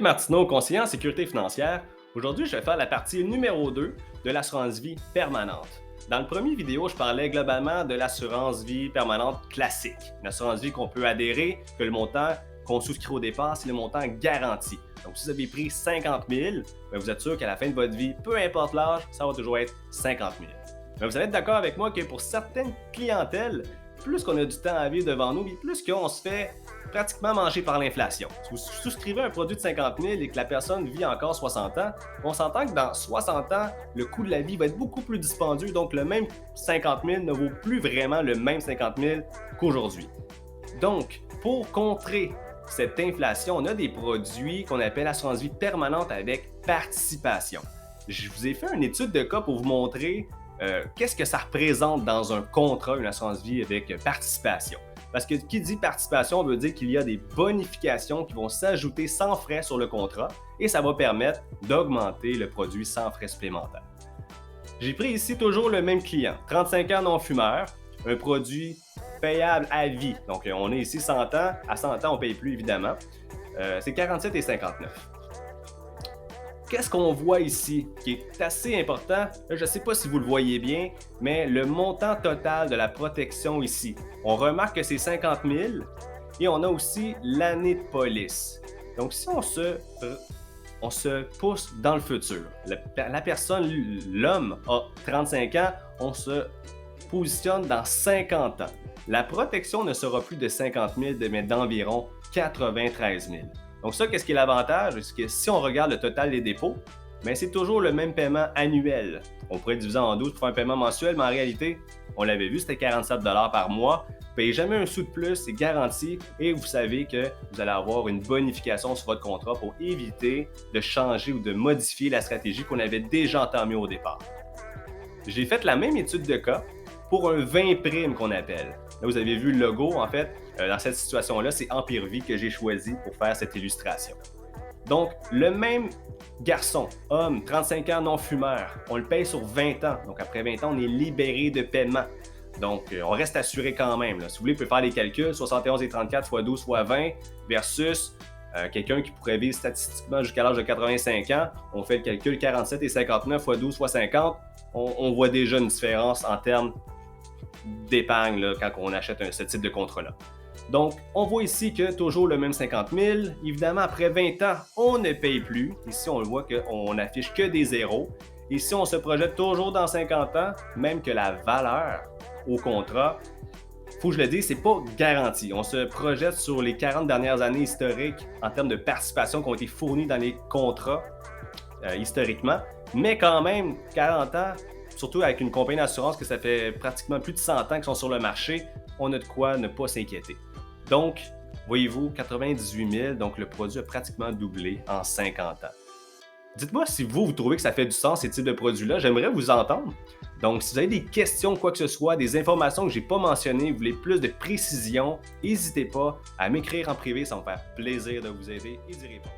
Martineau, conseiller en sécurité financière. Aujourd'hui, je vais faire la partie numéro 2 de l'assurance vie permanente. Dans le premier vidéo, je parlais globalement de l'assurance vie permanente classique. Une assurance vie qu'on peut adhérer, que le montant qu'on souscrit au départ, c'est le montant garanti. Donc, si vous avez pris 50 000, vous êtes sûr qu'à la fin de votre vie, peu importe l'âge, ça va toujours être 50 000. Mais vous allez être d'accord avec moi que pour certaines clientèles, plus qu'on a du temps à vivre devant nous, plus qu'on se fait pratiquement manger par l'inflation. Si vous souscrivez un produit de 50 000 et que la personne vit encore 60 ans, on s'entend que dans 60 ans, le coût de la vie va être beaucoup plus dispendieux, donc le même 50 000 ne vaut plus vraiment le même 50 000 qu'aujourd'hui. Donc, pour contrer cette inflation, on a des produits qu'on appelle assurance vie permanente avec participation. Je vous ai fait une étude de cas pour vous montrer qu'est-ce que ça représente dans un contrat, une assurance vie avec participation. Parce que qui dit participation veut dire qu'il y a des bonifications qui vont s'ajouter sans frais sur le contrat et ça va permettre d'augmenter le produit sans frais supplémentaires. J'ai pris ici toujours le même client, 35 ans non-fumeur, un produit payable à vie. Donc on est ici 100 ans, à 100 ans on ne paye plus évidemment. C'est 47,59. Qu'est-ce qu'on voit ici qui est assez important? Je ne sais pas si vous le voyez bien, mais le montant total de la protection ici. On remarque que c'est 50 000 et on a aussi l'année de police. Donc si on se pousse dans le futur, la personne, l'homme a 35 ans, on se positionne dans 50 ans. La protection ne sera plus de 50 000, mais d'environ 93 000. Donc ça, qu'est-ce qui est l'avantage? C'est que si on regarde le total des dépôts, bien, c'est toujours le même paiement annuel. On pourrait diviser en 12 pour faire un paiement mensuel, mais en réalité, on l'avait vu, c'était 47 $ par mois. Vous ne payez jamais un sou de plus, c'est garanti et vous savez que vous allez avoir une bonification sur votre contrat pour éviter de changer ou de modifier la stratégie qu'on avait déjà entamée au départ. J'ai fait la même étude de cas pour un 20 primes qu'on appelle. Là, vous avez vu le logo, en fait, dans cette situation-là, c'est Empire Vie que j'ai choisi pour faire cette illustration. Donc, le même garçon, homme, 35 ans, non-fumeur, on le paye sur 20 ans. Donc, après 20 ans, on est libéré de paiement. Donc, on reste assuré quand même. Là. Si vous voulez, vous pouvez faire les calculs, 71,34 x 12 x 20 versus quelqu'un qui pourrait vivre statistiquement jusqu'à l'âge de 85 ans. On fait le calcul 47,59 x 12 x 50. On voit déjà une différence en termes d'épargne là, quand on achète ce type de contrat-là. Donc, on voit ici que toujours le même 50 000. Évidemment, après 20 ans, on ne paye plus. Ici, on le voit qu'on affiche que des zéros. Ici, on se projette toujours dans 50 ans, même que la valeur au contrat, il faut que je le dise, c'est pas garanti. On se projette sur les 40 dernières années historiques en termes de participation qui ont été fournies dans les contrats historiquement. Mais quand même, 40 ans, surtout avec une compagnie d'assurance que ça fait pratiquement plus de 100 ans qu'ils sont sur le marché, on a de quoi ne pas s'inquiéter. Donc, voyez-vous, 98 000, donc le produit a pratiquement doublé en 50 ans. Dites-moi si vous trouvez que ça fait du sens, ces types de produits-là. J'aimerais vous entendre. Donc, si vous avez des questions, quoi que ce soit, des informations que je n'ai pas mentionnées, vous voulez plus de précision, n'hésitez pas à m'écrire en privé, ça va me faire plaisir de vous aider et d'y répondre.